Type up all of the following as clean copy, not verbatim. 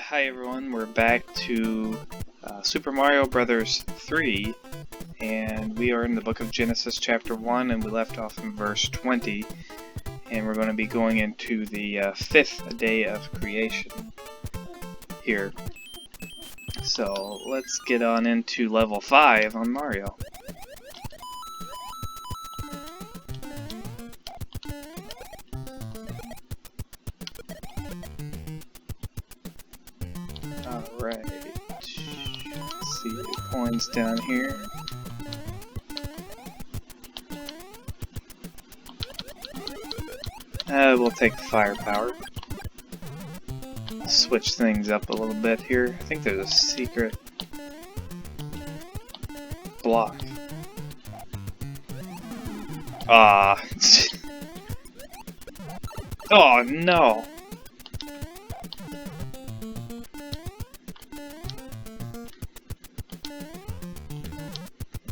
Hi everyone, we're back to Super Mario Brothers 3, and we are in the book of Genesis chapter 1, and we left off in verse 20, and we're going to be going into the 5th day of creation here. So let's get on into level 5 on Mario. Alright, let's see the coins down here. We'll take firepower. Switch things up a little bit here. I think there's a secret block. Ah. Oh no!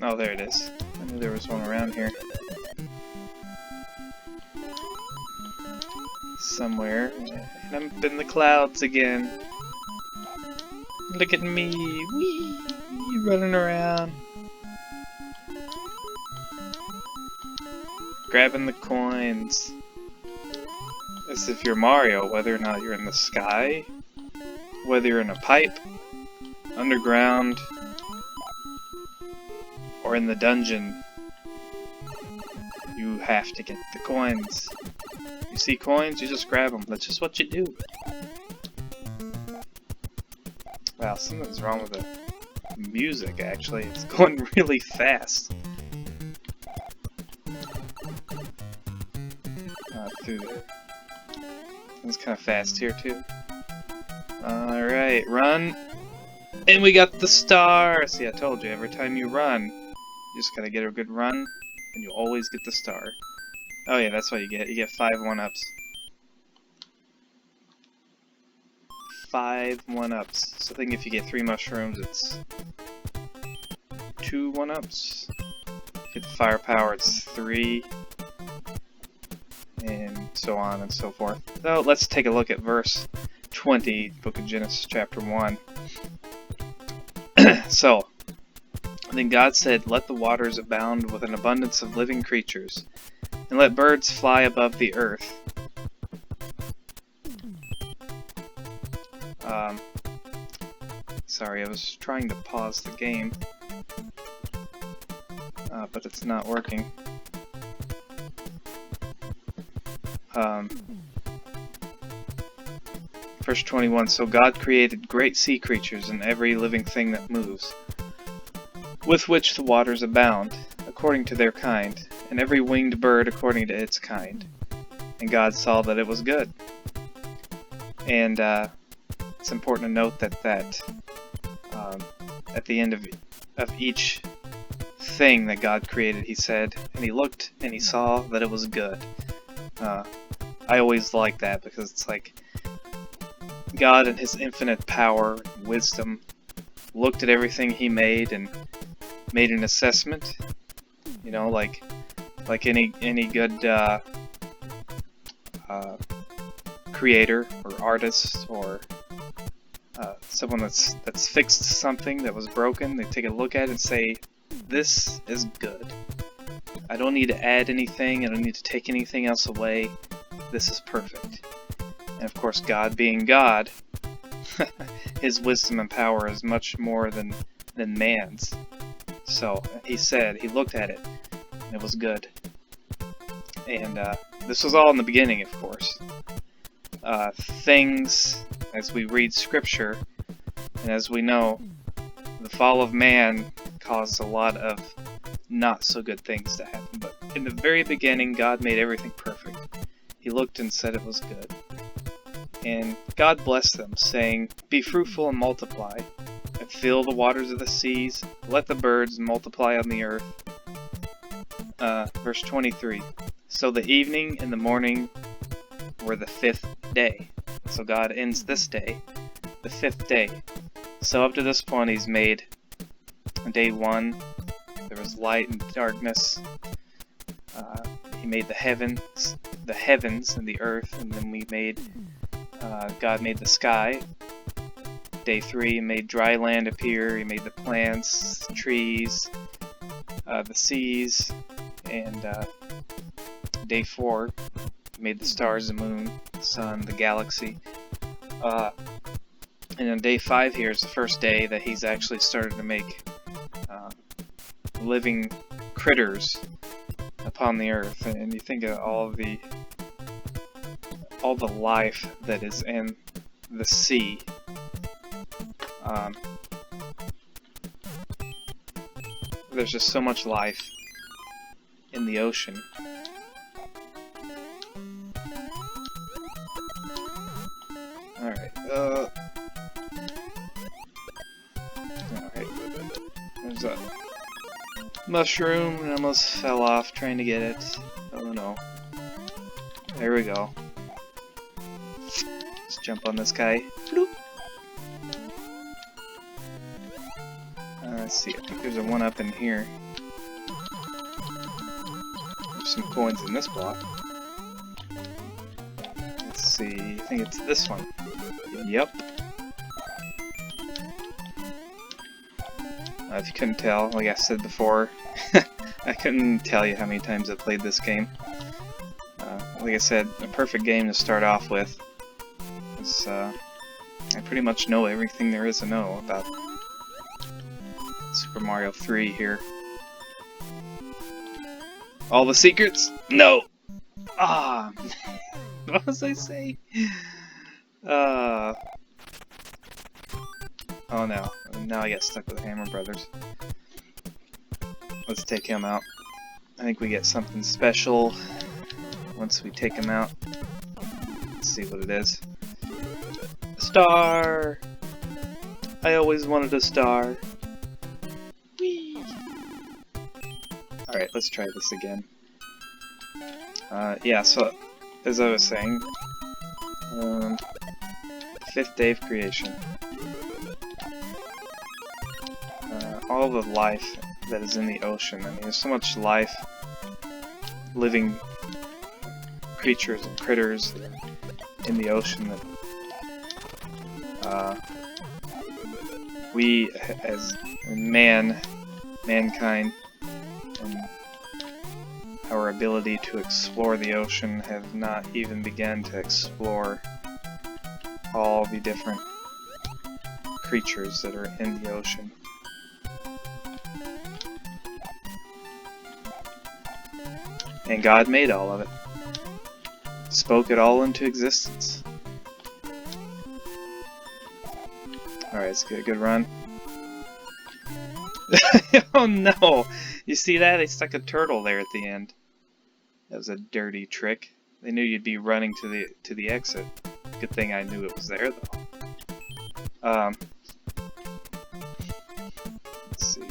Oh, there it is. I knew there was one around here. Somewhere. And I'm up in the clouds again. Look at me! Whee! Running around. Grabbing the coins. As if you're Mario, whether or not you're in the sky, whether you're in a pipe, underground, or in the dungeon, you have to get the coins. You see coins, you just grab them. That's just what you do. Wow, something's wrong with the music, actually. It's going really fast. Through there. It's kind of fast here, too. Alright, run. And we got the star! See, I told you, every time you run, you just gotta get a good run, and you always get the star. Oh yeah, that's what you get. You get 5 1-ups. 5 1-ups. So I think if you get 3 mushrooms, it's 2 1-ups. If you get the firepower, it's 3. And so on and so forth. So let's take a look at verse 20, Book of Genesis chapter 1. So, then God said, "Let the waters abound with an abundance of living creatures, and let birds fly above the earth." Sorry, I was trying to pause the game, but it's not working. Verse 21, "So God created great sea creatures and every living thing that moves, with which the waters abound, according to their kind, and every winged bird according to its kind. And God saw that it was good." And it's important to note that at the end of each thing that God created, He said, "And He looked and He saw that it was good." I always like that because it's like God in His infinite power and wisdom looked at everything He made and made an assessment, you know, like any good creator or artist or someone that's fixed something that was broken. They take a look at it and say, "This is good. I don't need to add anything. I don't need to take anything else away. This is perfect." And of course, God being God, His wisdom and power is much more than man's. So He said, He looked at it, and it was good. And this was all in the beginning, of course. Things, as we read Scripture, and as we know, the fall of man caused a lot of not so good things to happen. But in the very beginning, God made everything perfect. He looked and said it was good. And God blessed them, saying, "Be fruitful and multiply, and fill the waters of the seas, let the birds multiply on the earth." Verse 23, "So the evening and the morning were the 5th day." So God ends this day, the 5th day. So up to this point, He's made day 1, there was light and darkness. He made the heavens and the earth, and then God made the sky, Day 3, he made dry land appear, he made the plants, trees, the seas, and Day 4, he made the stars, the moon, the sun, the galaxy. And on Day 5 here is the first day that he's actually started to make living critters upon the earth. And you think of all the life that is in the sea. There's just so much life in the ocean. Alright, there's a mushroom, and I almost fell off trying to get it. Oh no. There we go. Let's jump on this guy. Bloop. Let's see, I think there's a one up in here. There's some coins in this block. Let's see, I think it's this one. Yep. If you couldn't tell, like I said before, I couldn't tell you how many times I played this game. Like I said, a perfect game to start off with. It's, I pretty much know everything there is to know about Super Mario 3 here. All the secrets? No! Ah! What was I saying? Oh no. Now I get stuck with Hammer Brothers. Let's take him out. I think we get something special once we take him out. Let's see what it is. A star! I always wanted a star. Whee! Alright, let's try this again. Yeah, so, as I was saying, 5th day of creation. All the life that is in the ocean. I mean, there's so much life, living creatures and critters in the ocean that we, as mankind, and our ability to explore the ocean have not even begun to explore all the different creatures that are in the ocean. And God made all of it. Spoke it all into existence. Alright, let's get a good run. Oh no! You see that? They stuck a turtle there at the end. That was a dirty trick. They knew you'd be running to the exit. Good thing I knew it was there though. Let's see.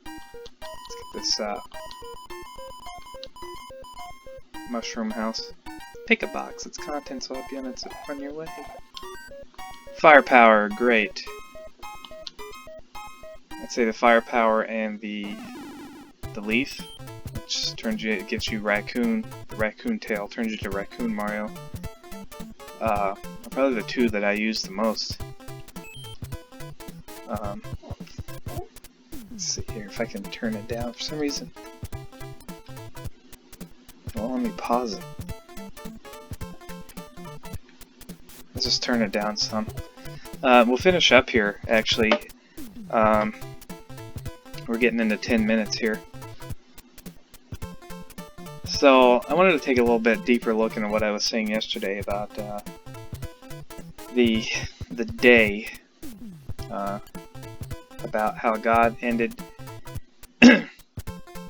Let's get this mushroom house. Pick a box. Its contents will help you on your way. Firepower, great. I'd say the firepower and the leaf, which gives you raccoon. The raccoon tail turns you to Raccoon Mario. Are probably the two that I use the most. Let's see here if I can turn it down for some reason. Well, let me pause it. Let's just turn it down some. We'll finish up here, actually. We're getting into 10 minutes here. So, I wanted to take a little bit deeper look into what I was saying yesterday about the day, about how God ended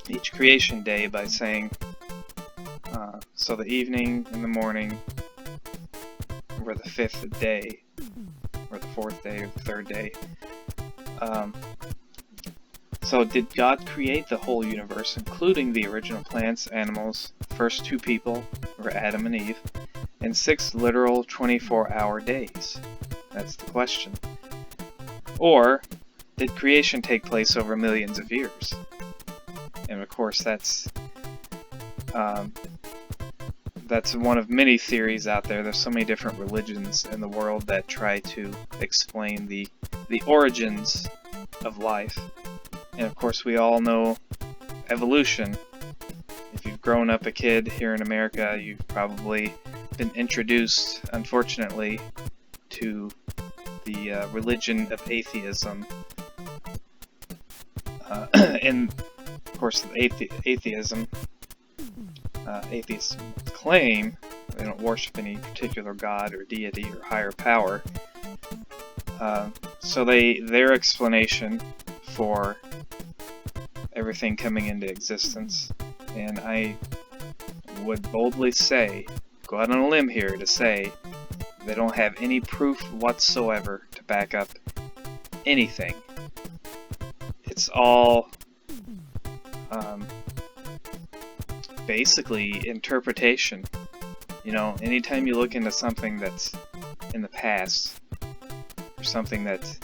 each creation day by saying, so the evening and the morning were the 5th day, or the 4th day, or the 3rd day. So did God create the whole universe, including the original plants, animals, first 2 people, or Adam and Eve, in 6 literal 24-hour days? That's the question. Or did creation take place over millions of years? And of course that's that's one of many theories out there. There's so many different religions in the world that try to explain the origins of life. And of course, we all know evolution. If you've grown up a kid here in America, you've probably been introduced, unfortunately, to the religion of atheism. And of course, atheism, atheists claim they don't worship any particular god or deity or higher power. So their explanation for everything coming into existence, and I would boldly say, go out on a limb here to say, they don't have any proof whatsoever to back up anything. It's all basically interpretation. You know, anytime you look into something that's in the past, or something that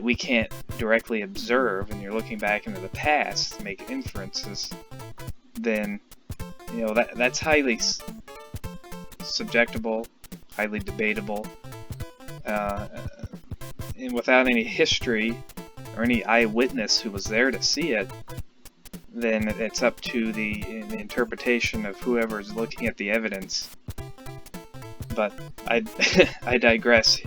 we can't directly observe, and you're looking back into the past to make inferences, then, you know, that's highly subjectable, highly debatable, and without any history or any eyewitness who was there to see it, then it's up to the interpretation of whoever is looking at the evidence. But I digress.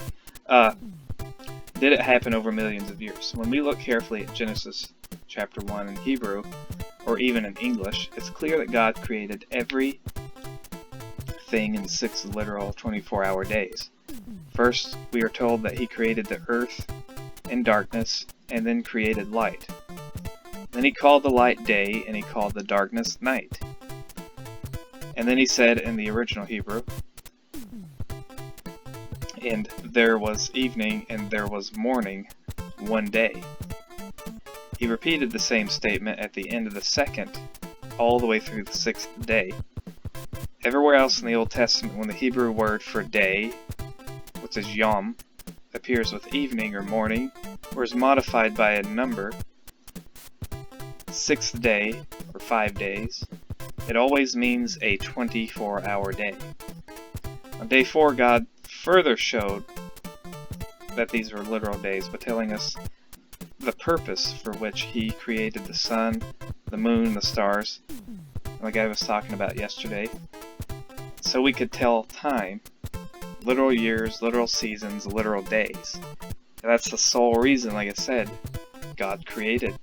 Did it happen over millions of years? When we look carefully at Genesis chapter 1 in Hebrew, or even in English, it's clear that God created everything in 6 literal 24-hour days. First, we are told that He created the earth in darkness, and then created light. Then He called the light day, and He called the darkness night. And then He said in the original Hebrew, and there was evening and there was morning one day. He repeated the same statement at the end of the second, all the way through the 6th day. Everywhere else in the Old Testament, when the Hebrew word for day, which is yom, appears with evening or morning, or is modified by a number, 6th day, or 5 days, it always means a 24-hour day. On day 4, God further showed that these were literal days by telling us the purpose for which He created the sun, the moon, the stars, like I was talking about yesterday, so we could tell time, literal years, literal seasons, literal days. And that's the sole reason, like I said, God created.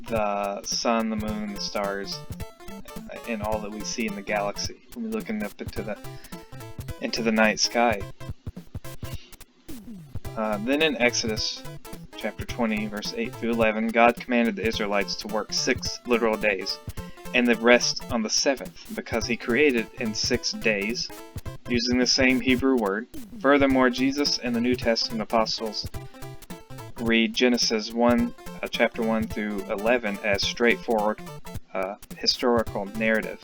The sun, the moon, the stars, and all that we see in the galaxy when we're looking up into the night sky. Then in Exodus chapter 20, verse 8 through 11, God commanded the Israelites to work 6 literal days, and the rest on the 7th, because He created in 6 days, using the same Hebrew word. Furthermore, Jesus and the New Testament apostles read Genesis 1, chapter 1 through 11 as straightforward historical narrative.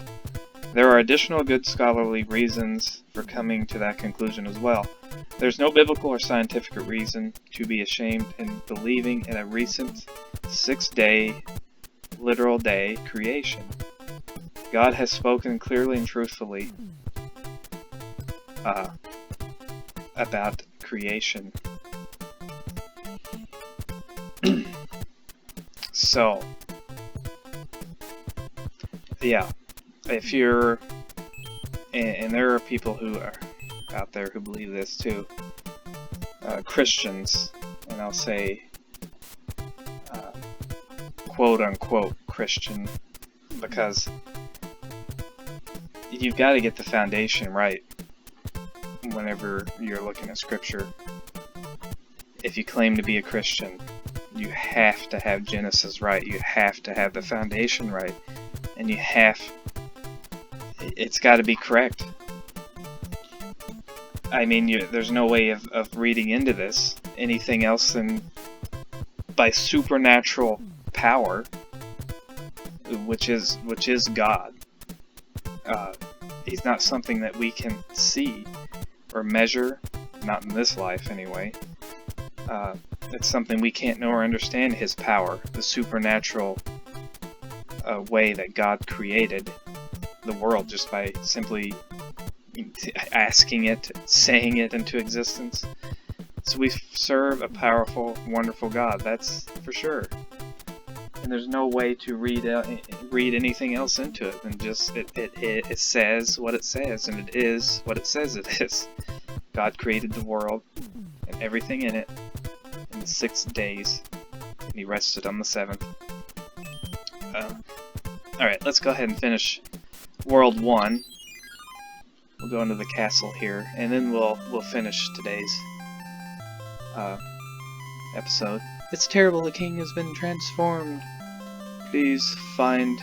There are additional good scholarly reasons for coming to that conclusion as well. There's no biblical or scientific reason to be ashamed in believing in a recent 6-day, literal day creation. God has spoken clearly and truthfully about creation. So, yeah, if you're, and there are people who are out there who believe this too, Christians, and I'll say quote-unquote Christian, because you've got to get the foundation right whenever you're looking at Scripture. If you claim to be a Christian, you have to have Genesis right, you have to have the foundation right, and it's got to be correct. I mean, there's no way of reading into this anything else than by supernatural power, which is God. He's not something that we can see or measure, not in this life anyway. It's something we can't know or understand, His power, the supernatural a way that God created the world just by simply asking it, saying it into existence. So we serve a powerful, wonderful God, that's for sure. And there's no way to read anything else into it than just it says what it says, and it is what it says it is. God created the world and everything in it in 6 days, and He rested on the 7th. Alright, let's go ahead and finish World 1. We'll go into the castle here, and then we'll finish today's episode. It's terrible, the king has been transformed. Please find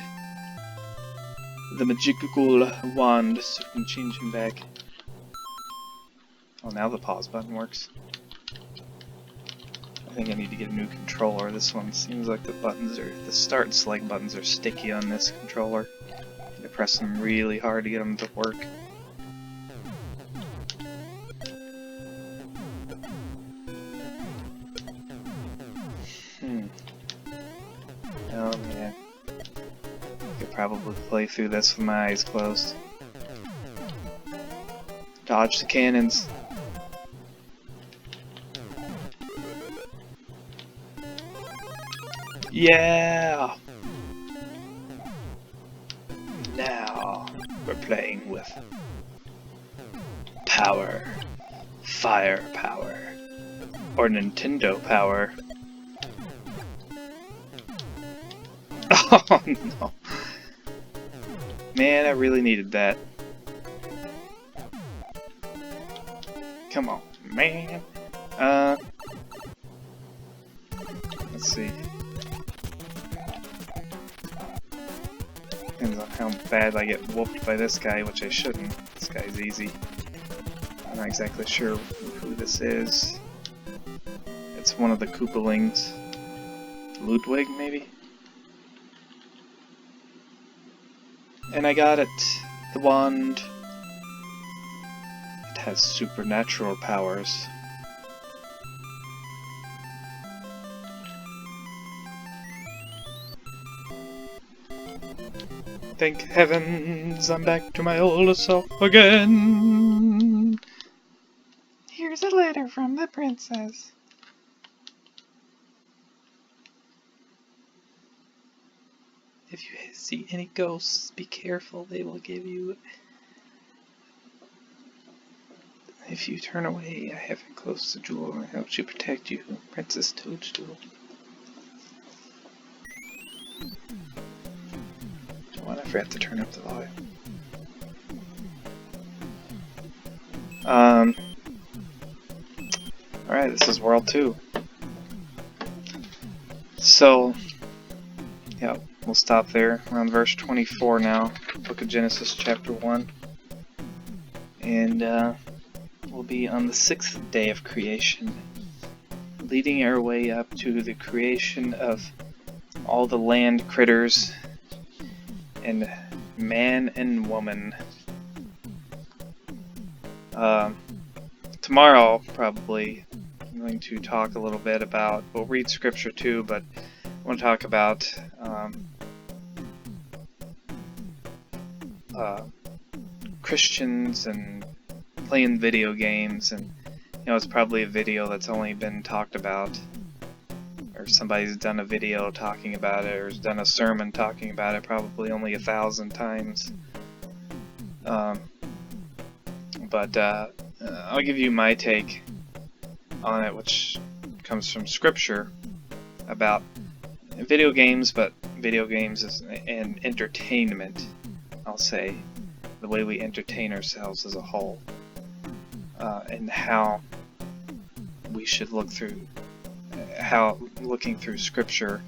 the magical wand so we can change him back. Oh, now the pause button works. I think I need to get a new controller. This one seems like the start and select buttons are sticky on this controller. I press them really hard to get them to work. Oh man. I could probably play through this with my eyes closed. Dodge the cannons. Yeah! Now we're playing with power, firepower, or Nintendo power. Oh no. Man, I really needed that. Come on, man. Let's see. Depends on how bad I get whooped by this guy, which I shouldn't. This guy's easy. I'm not exactly sure who this is. It's one of the Koopalings. Ludwig, maybe? And I got it. The wand. It has supernatural powers. Thank heavens I'm back to my old self again. Here's a letter from the princess. If you see any ghosts, be careful, they will give you... If you turn away, I have enclosed the jewel and help to protect you, Princess Toadstool. Oh, and I forgot to turn up the volume. Alright, this is World 2. So, yeah, we'll stop there. We're on verse 24 now, Book of Genesis, chapter 1. And we'll be on the 6th day of creation, leading our way up to the creation of all the land critters and man and woman. Tomorrow, probably, I'm going to talk a little bit about, we'll read scripture too, but I want to talk about Christians and playing video games, and you know, it's probably a video that's only been talked about, or somebody's done a video talking about it, or has done a sermon talking about it probably only 1,000 times. But I'll give you my take on it, which comes from scripture about video games, but video games and entertainment, I'll say, the way we entertain ourselves as a whole, and how we should look through, how looking through scripture,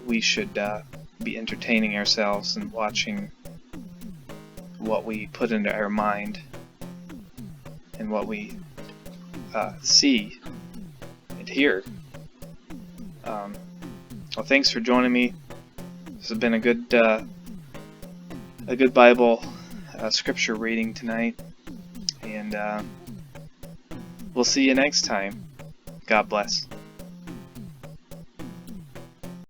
we should be entertaining ourselves and watching what we put into our mind and what we see and hear. Well, thanks for joining me. This has been a good Bible scripture reading tonight, and we'll see you next time. God bless.